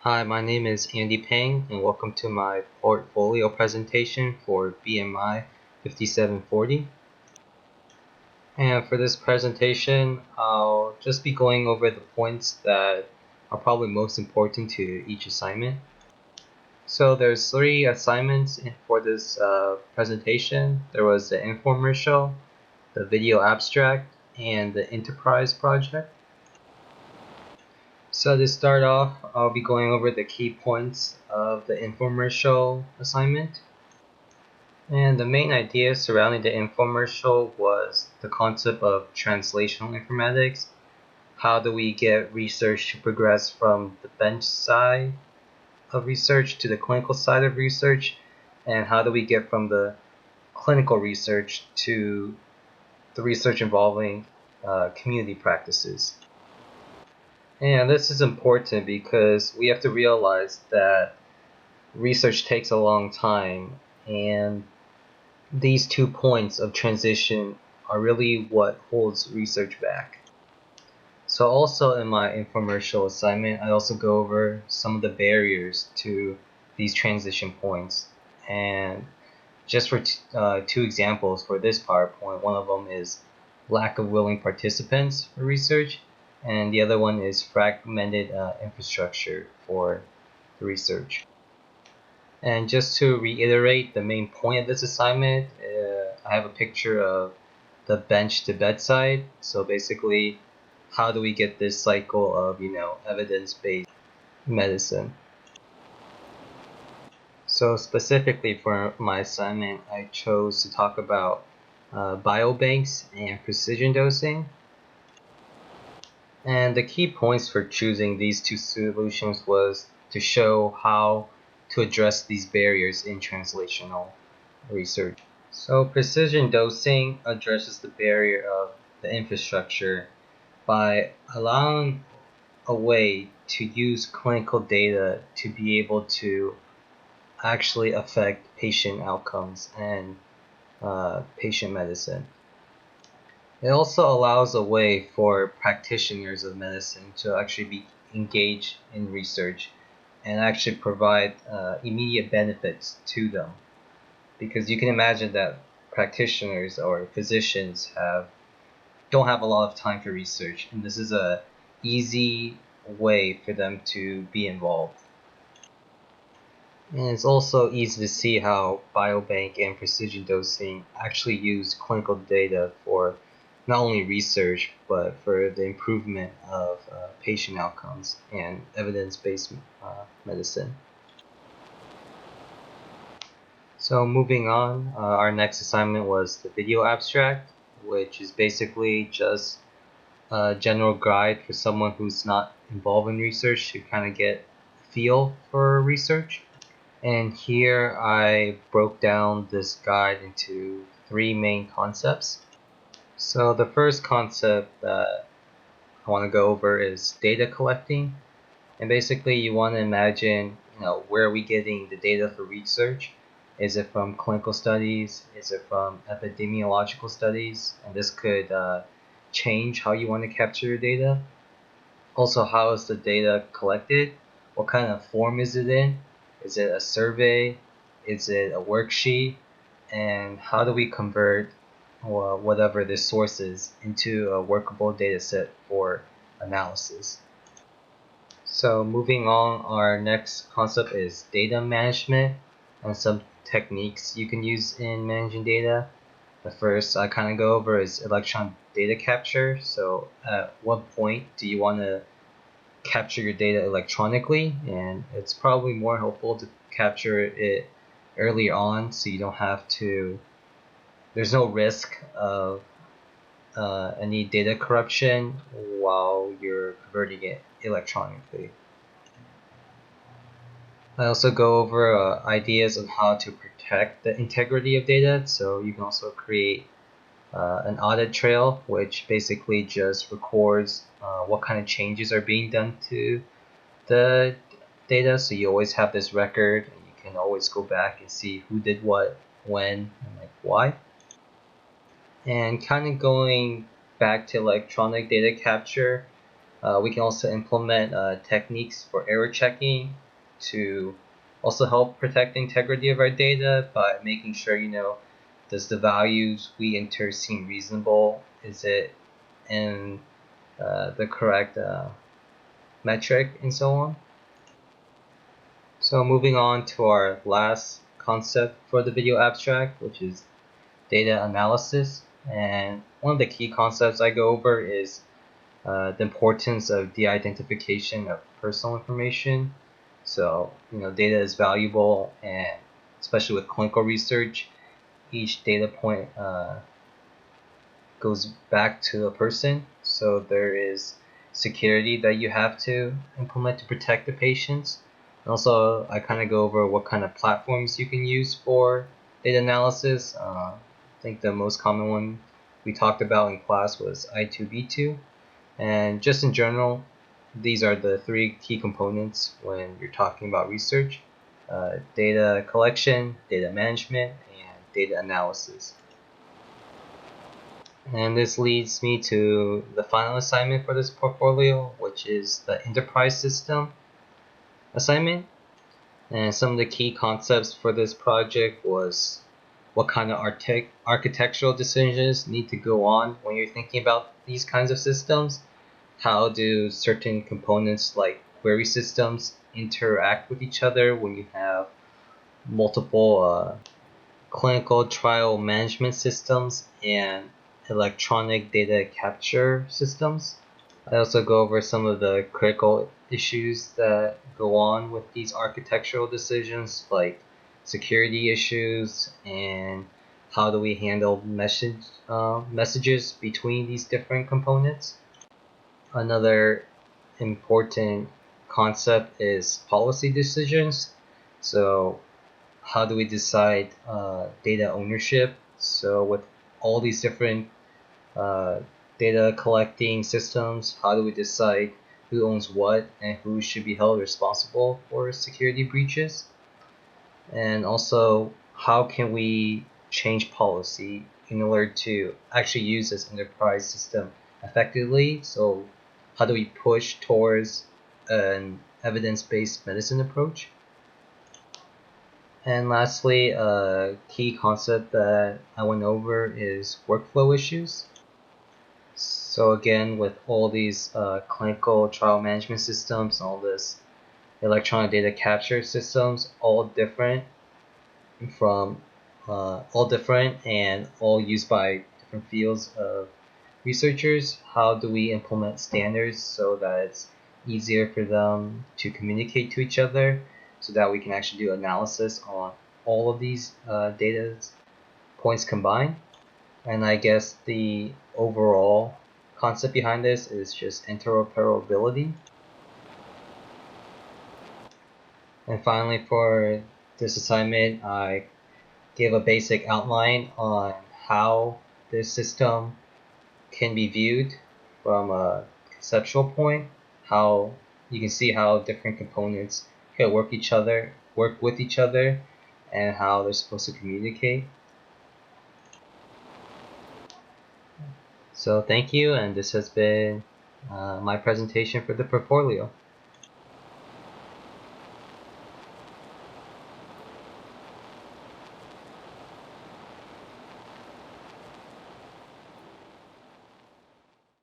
Hi, my name is Andy Pang, and welcome to my portfolio presentation for BMI 5740. And for this presentation, I'll just be going over the points that are probably most important to each assignment. So there's 3 assignments for this presentation. There was the infomercial, the video abstract, and the enterprise project. So to start off, I'll be going over the key points of the infomercial assignment. And the main idea surrounding the infomercial was the concept of translational informatics. How do we get research to progress from the bench side of research to the clinical side of research? And how do we get from the clinical research to the research involving community practices? And this is important because we have to realize that research takes a long time, and these 2 points of transition are really what holds research back. So also in my infomercial assignment, I also go over some of the barriers to these transition points. And just for 2 examples for this PowerPoint, one of them is lack of willing participants for research, and the other one is fragmented infrastructure for the research. And just to reiterate the main point of this assignment, I have a picture of the bench to bedside. So basically, how do we get this cycle of, evidence-based medicine? So specifically for my assignment, I chose to talk about biobanks and precision dosing. And the key points for choosing these 2 solutions was to show how to address these barriers in translational research. So precision dosing addresses the barrier of the infrastructure by allowing a way to use clinical data to be able to actually affect patient outcomes and patient medicine. It also allows a way for practitioners of medicine to actually be engaged in research and actually provide immediate benefits to them. Because you can imagine that practitioners or physicians don't have a lot of time for research, and this is a easy way for them to be involved. And it's also easy to see how biobank and precision dosing actually use clinical data for not only research, but for the improvement of patient outcomes and evidence-based medicine. So moving on, our next assignment was the video abstract, which is basically just a general guide for someone who's not involved in research to kind of get a feel for research. And here I broke down this guide into 3 main concepts. So the first concept that I want to go over is data collecting. And basically you want to imagine, where are we getting the data for research? Is it from clinical studies? Is it from epidemiological studies? And this could change how you want to capture your data. Also, how is the data collected? What kind of form is it in? Is it a survey? Is it a worksheet? And how do we convert whatever the source is into a workable data set for analysis? So moving on, our next concept is data management and some techniques you can use in managing data. The first I kind of go over is electron data capture. So at what point do you want to capture your data electronically? And it's probably more helpful to capture it early on so you don't have to, there's no risk of any data corruption while you're converting it electronically. I also go over ideas on how to protect the integrity of data. So you can also create an audit trail, which basically just records what kind of changes are being done to the data. So you always have this record, and you can always go back and see who did what, when, and like why. And kind of going back to electronic data capture, We can also implement techniques for error checking to also help protect the integrity of our data by making sure, does the values we enter seem reasonable? Is it in the correct metric and so on? So moving on to our last concept for the video abstract, which is data analysis. And one of the key concepts I go over is the importance of de-identification of personal information. So, data is valuable, and especially with clinical research, each data point goes back to a person. So there is security that you have to implement to protect the patients. And also, I kind of go over what kind of platforms you can use for data analysis. I think the most common one we talked about in class was I2B2. And just in general, these are the three key components when you're talking about research: data collection, data management, and data analysis. And this leads me to the final assignment for this portfolio, which is the enterprise system assignment. And some of the key concepts for this project was what kind of architectural decisions need to go on when you're thinking about these kinds of systems. How do certain components like query systems interact with each other when you have multiple clinical trial management systems and electronic data capture systems? I also go over some of the critical issues that go on with these architectural decisions, like security issues and how do we handle messages between these different components. Another important concept is policy decisions. So, how do we decide data ownership? So, with all these different uh, data collecting systems, how do we decide who owns what and who should be held responsible for security breaches? And also, how can we change policy in order to actually use this enterprise system effectively? So, how do we push towards an evidence-based medicine approach? And lastly, a key concept that I went over is workflow issues. So again, with all these clinical trial management systems, all this electronic data capture systems, from all different and all used by different fields of researchers. How do we implement standards so that it's easier for them to communicate to each other, so that we can actually do analysis on all of these data points combined? And I guess the overall concept behind this is just interoperability. And finally, for this assignment, I gave a basic outline on how this system can be viewed from a conceptual point, how you can see how different components can work with each other, and how they're supposed to communicate. So thank you, and this has been my presentation for the portfolio.